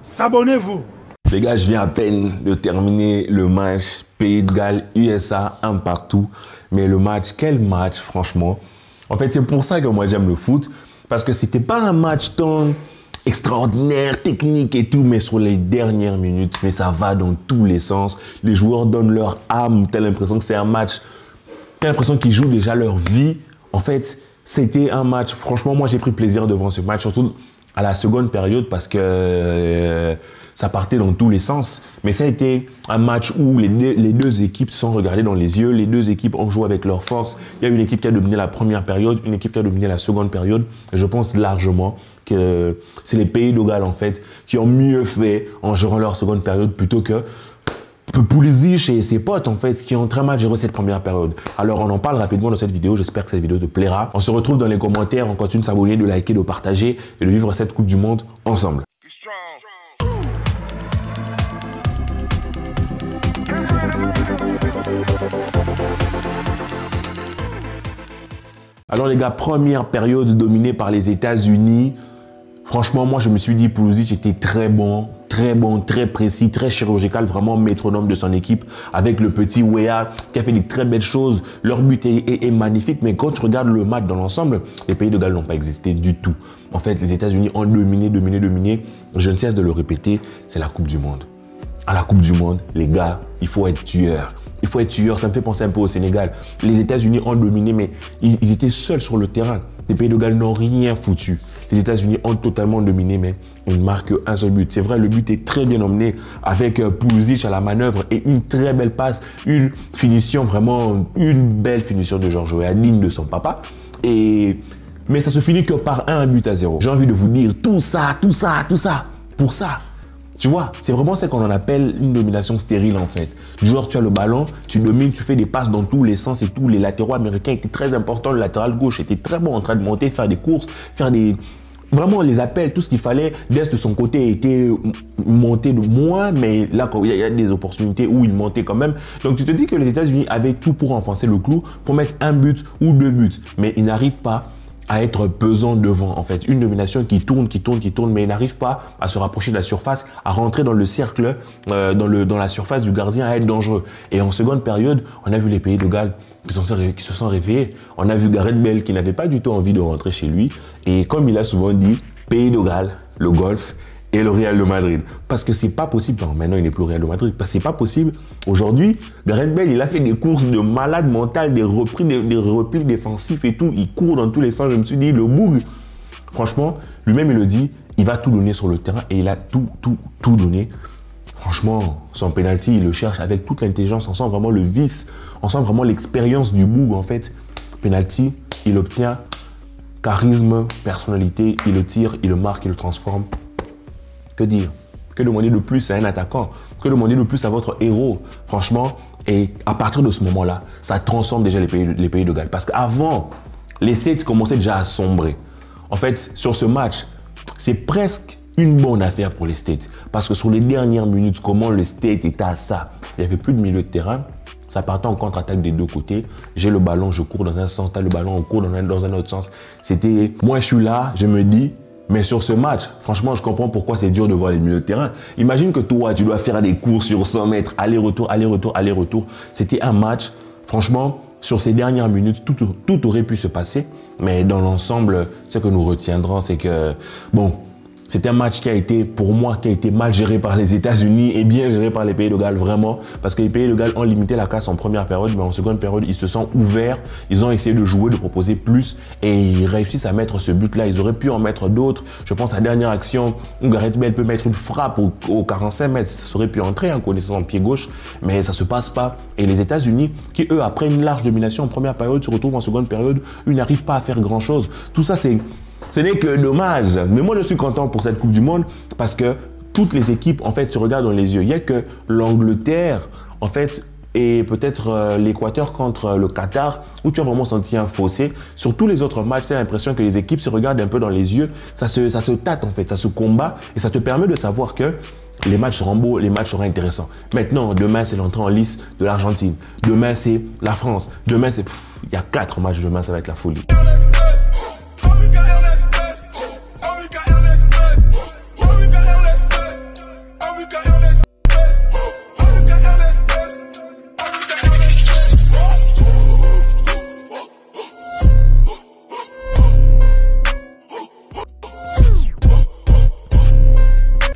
s'abonnez-vous. Les gars, je viens à peine de terminer le match Pays de Galles, USA, un partout. Mais le match, quel match, franchement. En fait, c'est pour ça que moi j'aime le foot. Parce que c'était pas un match tant extraordinaire, technique et tout, mais sur les dernières minutes, mais ça va dans tous les sens. Les joueurs donnent leur âme. T'as l'impression que c'est un match, t'as l'impression qu'ils jouent déjà leur vie. En fait, c'était un match, franchement, moi j'ai pris plaisir devant ce match, surtout à la seconde période parce que ça partait dans tous les sens. Mais ça a été un match où les deux équipes se sont regardées dans les yeux. Les deux équipes ont joué avec leur force. Il y a une équipe qui a dominé la première période, une équipe qui a dominé la seconde période. Et je pense largement que c'est les Pays de Galles, en fait, qui ont mieux fait en gérant leur seconde période plutôt que Pulisic et ses potes, en fait, qui ont très mal géré cette première période. Alors, on en parle rapidement dans cette vidéo. J'espère que cette vidéo te plaira. On se retrouve dans les commentaires. On continue de s'abonner, de liker, de partager et de vivre cette Coupe du Monde ensemble. Alors les gars, première période dominée par les États-Unis. Franchement, moi je me suis dit Pulisic était très bon, très précis, très chirurgical, vraiment métronome de son équipe avec le petit Weah qui a fait des très belles choses. Leur but est magnifique, mais quand tu regardes le match dans l'ensemble, les Pays de Galles n'ont pas existé du tout. En fait, les États-Unis ont dominé. Je ne cesse de le répéter, c'est la Coupe du Monde. À la Coupe du Monde, les gars, il faut être tueur. Il faut être tueur, ça me fait penser un peu au Sénégal. Les États-Unis ont dominé, mais ils étaient seuls sur le terrain. Les Pays de Galles n'ont rien foutu. Les États-Unis ont totalement dominé, mais on ne marque qu'un seul but. C'est vrai, le but est très bien emmené avec Pulisic à la manœuvre et une très belle passe, une finition, vraiment une belle finition de Georges Weah, digne de son papa. Mais ça se finit que par un but à 0. J'ai envie de vous dire tout ça, pour ça. Tu vois, c'est vraiment ce qu'on en appelle une domination stérile en fait. Du genre, tu as le ballon, tu domines, tu fais des passes dans tous les sens et tout. Les latéraux américains étaient très importants. Le latéral gauche était très bon en train de monter, faire des courses, faire des... Vraiment, les appels, tout ce qu'il fallait. Dest de son côté était monté de moins, mais là, il y a des opportunités où il montait quand même. Donc, tu te dis que les États-Unis avaient tout pour enfoncer le clou, pour mettre un but ou deux buts. Mais ils n'arrivent pas à être pesant devant, en fait. Une domination qui tourne, mais il n'arrive pas à se rapprocher de la surface, à rentrer dans le cercle, dans la surface du gardien, à être dangereux. Et en seconde période, on a vu les Pays de Galles qui se sont réveillés. On a vu Gareth Bale qui n'avait pas du tout envie de rentrer chez lui. Et comme il a souvent dit, Pays de Galles, le golf et le Real de Madrid. Parce que c'est pas possible. Non, maintenant il n'est plus au Real de Madrid. Parce que c'est pas possible. Aujourd'hui, Gareth Bale, il a fait des courses de malade mental, des replis défensifs et tout. Il court dans tous les sens. Je me suis dit, le boug, franchement, lui-même il le dit, il va tout donner sur le terrain et il a tout donné. Franchement, son penalty, il le cherche avec toute l'intelligence. On sent vraiment le vice. On sent vraiment l'expérience du boug en fait. Penalty, il obtient charisme, personnalité, il le tire, il le marque, il le transforme. Que dire? Que demander de plus à un attaquant? Que demander de plus à votre héros? Franchement, et à partir de ce moment-là, ça transforme déjà les Pays de Galles. Parce qu'avant, les States commençaient déjà à sombrer. En fait, sur ce match, c'est presque une bonne affaire pour les States. Parce que sur les dernières minutes, comment le State était à ça? Il n'y avait plus de milieu de terrain. Ça partait en contre-attaque des deux côtés. J'ai le ballon, je cours dans un sens, t'as le ballon, on court dans un autre sens. C'était, moi je suis là, je me dis, mais sur ce match, franchement, je comprends pourquoi c'est dur de voir les milieux de terrain. Imagine que toi, tu dois faire des courses sur 100 mètres, aller-retour. C'était un match, franchement, sur ces dernières minutes, tout aurait pu se passer. Mais dans l'ensemble, ce que nous retiendrons, c'est que, bon, c'est un match qui a été, pour moi, qui a été mal géré par les États-Unis et bien géré par les Pays de Galles, vraiment. Parce que les Pays de Galles ont limité la casse en première période, mais en seconde période, ils se sont ouverts. Ils ont essayé de jouer, de proposer plus et ils réussissent à mettre ce but-là. Ils auraient pu en mettre d'autres. Je pense à la dernière action où Gareth Bale peut mettre une frappe au 45 mètres. Ça aurait pu entrer en connaissant son pied gauche, mais ça se passe pas. Et les États-Unis, qui eux, après une large domination en première période, se retrouvent en seconde période, ils n'arrivent pas à faire grand-chose. Tout ça, ce n'est que dommage. Mais moi, je suis content pour cette Coupe du Monde parce que toutes les équipes, en fait, se regardent dans les yeux. Il n'y a que l'Angleterre, en fait, et peut-être l'Équateur contre le Qatar, où tu as vraiment senti un fossé. Sur tous les autres matchs, tu as l'impression que les équipes se regardent un peu dans les yeux. Ça se tâte, en fait, ça se combat et ça te permet de savoir que les matchs seront beaux, les matchs seront intéressants. Maintenant, demain, c'est l'entrée en lice de l'Argentine. Demain, c'est la France. Demain, c'est... Il y a 4 matchs demain, ça va être la folie.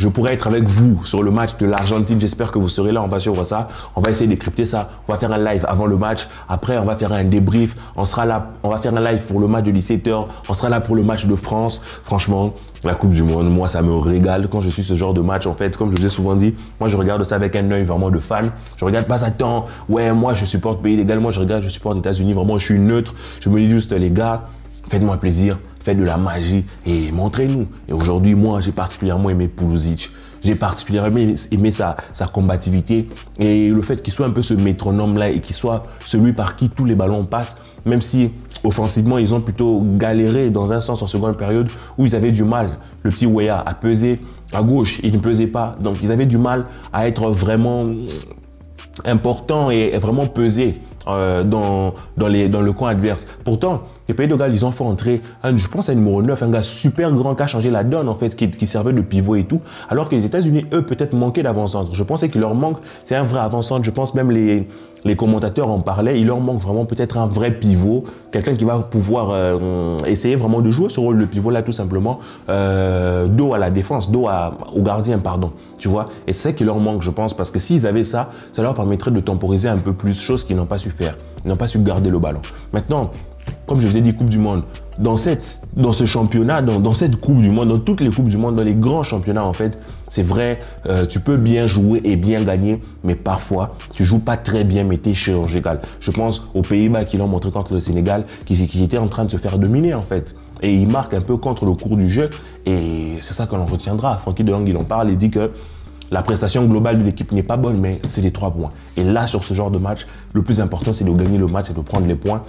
je pourrais être avec vous sur le match de l'Argentine. J'espère que vous serez là, on va suivre ça. On va essayer de décrypter ça. On va faire un live avant le match. Après, on va faire un débrief. On sera là, on va faire un live pour le match de 17h. On sera là pour le match de France. Franchement, la Coupe du Monde, moi, ça me régale quand je suis ce genre de match. En fait, comme je vous ai souvent dit, moi, je regarde ça avec un œil vraiment de fan. Je regarde pas ça tant, ouais, moi, je supporte Pays de Galles. Moi, je supporte les États-Unis. Vraiment, je suis neutre. Je me dis juste, les gars, faites-moi plaisir, faites de la magie et montrez-nous. Et aujourd'hui, moi, j'ai particulièrement aimé Pulisic. J'ai particulièrement aimé sa combativité et le fait qu'il soit un peu ce métronome-là et qu'il soit celui par qui tous les ballons passent, même si offensivement, ils ont plutôt galéré dans un sens en seconde période où ils avaient du mal. Le petit Weah a pesé à gauche, il ne pesait pas. Donc, ils avaient du mal à être vraiment important et vraiment pesé dans le coin adverse. Pourtant, les Pays de Galles, ils ont fait entrer, je pense, un numéro 9, un gars super grand qui a changé la donne, en fait, qui servait de pivot et tout. Alors que les États-Unis, eux, peut-être manquaient d'avant-centre. Je pensais qu'il leur manque, c'est un vrai avant-centre. Je pense même les commentateurs en parlaient. Il leur manque vraiment peut-être un vrai pivot, quelqu'un qui va pouvoir essayer vraiment de jouer ce rôle de pivot là, tout simplement, dos à la défense, au gardien, pardon. Tu vois? Et c'est ça qui leur manque, je pense, parce que s'ils avaient ça, ça leur permettrait de temporiser un peu plus, chose qu'ils n'ont pas su faire. Ils n'ont pas su garder le ballon. Maintenant, comme je vous ai dit, Coupe du Monde, dans ce championnat, dans cette Coupe du Monde, dans toutes les Coupes du Monde, dans les grands championnats, en fait, c'est vrai, tu peux bien jouer et bien gagner, mais parfois, tu joues pas très bien, mais tu es chirurgical. Je pense aux Pays-Bas qui l'ont montré contre le Sénégal, qui était en train de se faire dominer, en fait. Et il marque un peu contre le cours du jeu, et c'est ça que l'on retiendra. Francky de Jong, il en parle et dit que la prestation globale de l'équipe n'est pas bonne, mais c'est les 3 points. Et là, sur ce genre de match, le plus important, c'est de gagner le match et de prendre les points.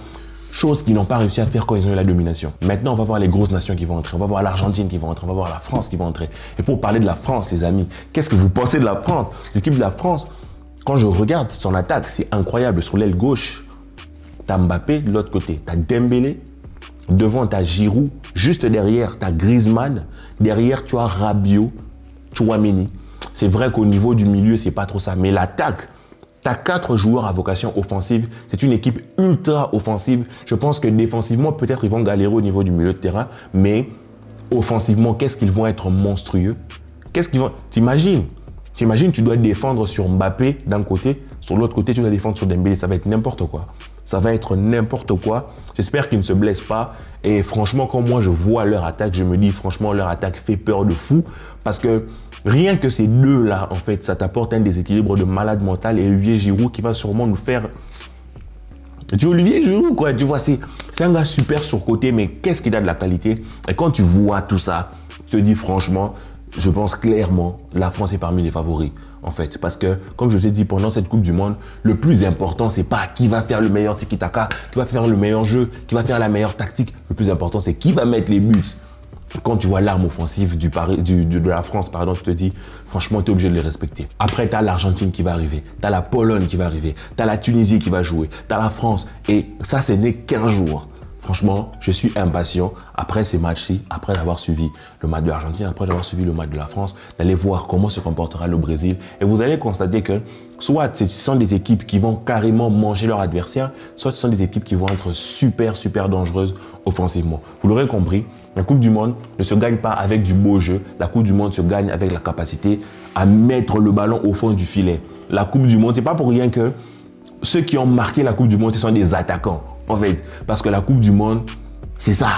Chose qu'ils n'ont pas réussi à faire quand ils ont eu la domination. Maintenant, on va voir les grosses nations qui vont entrer. On va voir l'Argentine qui va entrer. On va voir la France qui va entrer. Et pour parler de la France, les amis, qu'est-ce que vous pensez de la France? L'équipe de la France, quand je regarde son attaque, c'est incroyable. Sur l'aile gauche, tu as Mbappé. De l'autre côté, tu as Dembélé. Devant, tu as Giroud. Juste derrière, tu as Griezmann. Derrière, tu as Rabiot, Tchouaméni. C'est vrai qu'au niveau du milieu, c'est pas trop ça. Mais l'attaque, tu as 4 joueurs à vocation offensive. C'est une équipe ultra offensive. Je pense que défensivement, peut-être ils vont galérer au niveau du milieu de terrain. Mais offensivement, qu'est-ce qu'ils vont être monstrueux? Qu'est-ce qu'ils vont... T'imagines, tu dois défendre sur Mbappé d'un côté. Sur l'autre côté, tu dois défendre sur Dembélé. Ça va être n'importe quoi. Ça va être n'importe quoi. J'espère qu'ils ne se blessent pas. Et franchement, quand moi je vois leur attaque, je me dis franchement, leur attaque fait peur de fou. Parce que rien que ces deux-là, en fait, ça t'apporte un déséquilibre de malade mental. Et Olivier Giroud qui va sûrement nous faire... Tu Olivier Giroud, quoi. Tu vois, c'est un gars super surcoté, mais qu'est-ce qu'il a de la qualité? Et quand tu vois tout ça, je te dis franchement, je pense clairement, la France est parmi les favoris, en fait. Parce que, comme je vous ai dit, pendant cette Coupe du Monde, le plus important, c'est pas qui va faire le meilleur tiki-taka, qui va faire le meilleur jeu, qui va faire la meilleure tactique. Le plus important, c'est qui va mettre les buts. Quand tu vois l'arme offensive de la France, pardon, tu te dis, franchement, tu es obligé de les respecter. Après, tu as l'Argentine qui va arriver, tu as la Pologne qui va arriver, tu as la Tunisie qui va jouer, tu as la France. Et ça, ce n'est qu'un jour. Franchement, je suis impatient, après ces matchs-ci, après avoir suivi le match de l'Argentine, après avoir suivi le match de la France, d'aller voir comment se comportera le Brésil. Et vous allez constater que soit ce sont des équipes qui vont carrément manger leur adversaire, soit ce sont des équipes qui vont être super dangereuses offensivement. Vous l'aurez compris, la Coupe du Monde ne se gagne pas avec du beau jeu. La Coupe du Monde se gagne avec la capacité à mettre le ballon au fond du filet. La Coupe du Monde, c'est pas pour rien que ceux qui ont marqué la Coupe du Monde, ce sont des attaquants, en fait. Parce que la Coupe du Monde, c'est ça.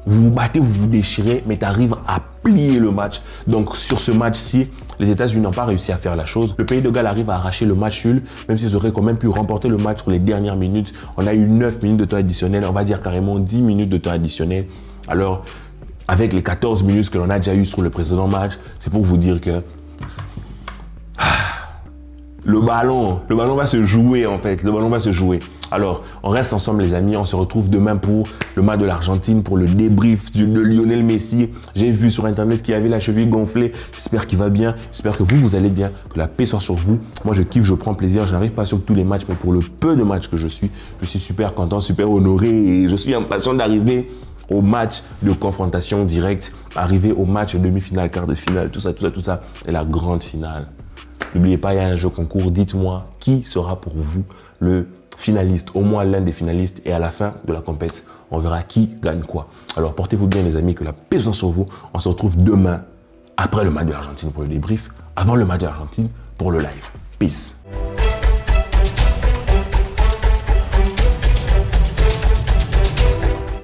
Vous vous battez, vous vous déchirez, mais tu arrives à plier le match. Donc, sur ce match-ci, les États-Unis n'ont pas réussi à faire la chose. Le Pays de Galles arrive à arracher le match nul, même s'ils auraient quand même pu remporter le match sur les dernières minutes. On a eu 9 minutes de temps additionnel, on va dire carrément 10 minutes de temps additionnel. Alors, avec les 14 minutes que l'on a déjà eu sur le précédent match, c'est pour vous dire que le ballon va se jouer en fait, le ballon va se jouer. Alors, on reste ensemble les amis, on se retrouve demain pour le match de l'Argentine, pour le débrief de Lionel Messi. J'ai vu sur internet qu'il avait la cheville gonflée, j'espère qu'il va bien, j'espère que vous allez bien, que la paix soit sur vous. Moi je kiffe, je prends plaisir, je n'arrive pas sur tous les matchs, mais pour le peu de matchs que je suis super content, super honoré et je suis impatient d'arriver au match de confrontation directe, arriver au match demi-finale, quart de finale, tout ça, et la grande finale. N'oubliez pas, il y a un jeu concours. Dites-moi qui sera pour vous le finaliste, au moins l'un des finalistes. Et à la fin de la compète, on verra qui gagne quoi. Alors, portez-vous bien les amis, que la paix soit sur vous. On se retrouve demain après le match de l'Argentine pour le débrief, avant le match de l'Argentine pour le live. Peace.